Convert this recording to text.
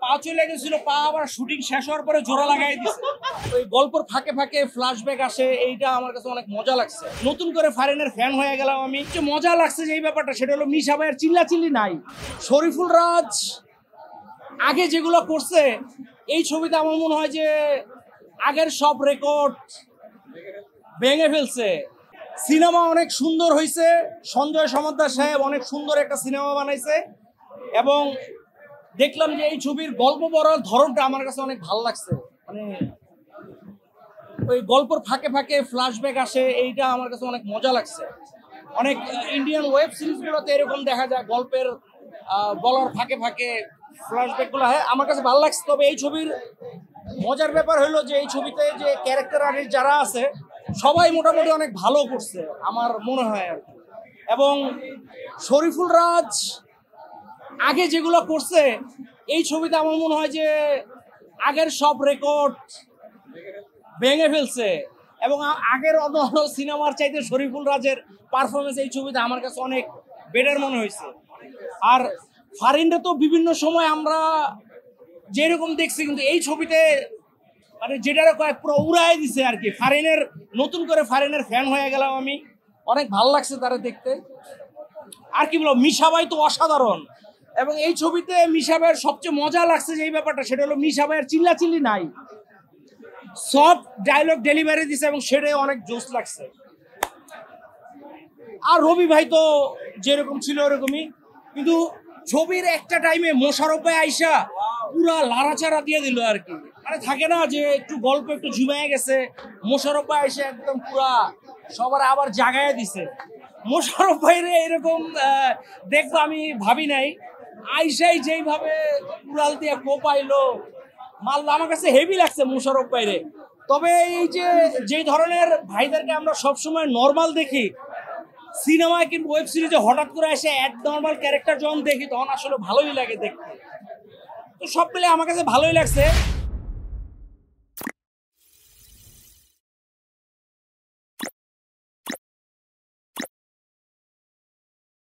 পা চলে গেছিল, পা আবার শুটিং শেষ হওয়ার পরে জোড়া লাগাই দিছে। ওই গল্পের ফাঁকে ফাঁকে ফ্ল্যাশব্যাক আসে, এইটা আমার কাছে অনেক মজা লাগছে। নতুন করে ফারিনের ফ্যান হয়ে গেলাম আমি। মজা লাগছে যে এই ব্যাপারটা, সেটা হলো মিশা ভাইয়ের চিল্লাচিল্লি নাই। শরীফুল রাজ আগে যেগুলো করছে এই ছবিতে আমার মনে হয় যে আগের সব রেকর্ড ভেঙে ফেলছে। সিনেমা অনেক সুন্দর হয়েছে, সঞ্জয় সমাদ্দার সাহেব অনেক সুন্দর একটা সিনেমা বানাইছে এবং দেখলাম যে এই ছবির গল্প বলার ধরনটা আমার কাছে অনেক ভালো লাগছে। মানে ওই গল্পের ফাঁকে ফাঁকে ফ্ল্যাশব্যাক আসে, এইটা আমার কাছে অনেক মজা লাগছে। অনেক ইন্ডিয়ান ওয়েব সিরিজগুলোতে এরকম দেখা যায়, গল্পের বলার ফাঁকে ফাঁকে ফ্ল্যাশব্যাকগুলো। হ্যাঁ, আমার কাছে ভালো লাগছে। তবে এই ছবির মজার ব্যাপার হলো যে এই ছবিতে যে ক্যারেক্টার আর্টিস্ট যারা আছে সবাই মোটামুটি অনেক ভালো করছে আমার মনে হয় আর কি। এবং শরীফুল রাজ আগে যেগুলো করছে এই ছবিতে আমার মনে হয় যে আগের সব রেকর্ড ভেঙে ফেলছে এবং আগের অন্য সিনেমার চাইতে শরীফুল রাজের পারফরমেন্স এই ছবিতে আমার কাছে অনেক বেটার মনে হয়েছে। আর ফারিনটা তো বিভিন্ন সময় আমরা যেরকম দেখছি, কিন্তু এই ছবিতে মানে যেটা কয়েক পুরো উড়াই দিছে আর কি। ফারিনের নতুন করে ফারিনের ফ্যান হয়ে গেলাম আমি, অনেক ভালো লাগছে তারা দেখতে। আর কি বলবো, মিশা ভাই তো অসাধারণ। এবং এই ছবিতে মিশা ভাইয়ের সবচেয়ে মজা লাগছে যে এই ব্যাপারটা, সেটা হলো মিশা ভাইয়ের চিল্লাচিল্লি নাই, সফট ডায়লগ ডেলিভারি দিছে এবং সেটাই অনেক জোশ লাগছে। আর রবি ভাই তো যেরকম ছিল ওরকমই, কিন্তু ছবির একটা টাইমে মোশাররফ ভাই আইসা পুরা লাড়াচাড়া দিয়ে দিল আর কি। মানে থাকে না যে একটু গল্প একটু ঝুমায় গেছে, মোশাররফ ভাই এসে একদম পুরা সবার আবার জাগায় দিছে। মোশাররফ ভাইরে এরকম দেখবো আমি ভাবি নাই। আইসাই যেইভাবে উড়াল দিয়ে কোপাইলো মারলো, আমার কাছে হেভি লাগছে মোশাররফ ভাইরে। তবে এই যে ধরনের ভাইদেরকে আমরা সবসময় নর্মাল দেখি সিনেমায় কিংবা ওয়েব সিরিজে, হঠাৎ করে এসে নর্মাল ক্যারেক্টার যখন দেখি তখন আসলে ভালোই লাগে দেখতে। তো সব মিলে আমার কাছে ভালোই লাগছে।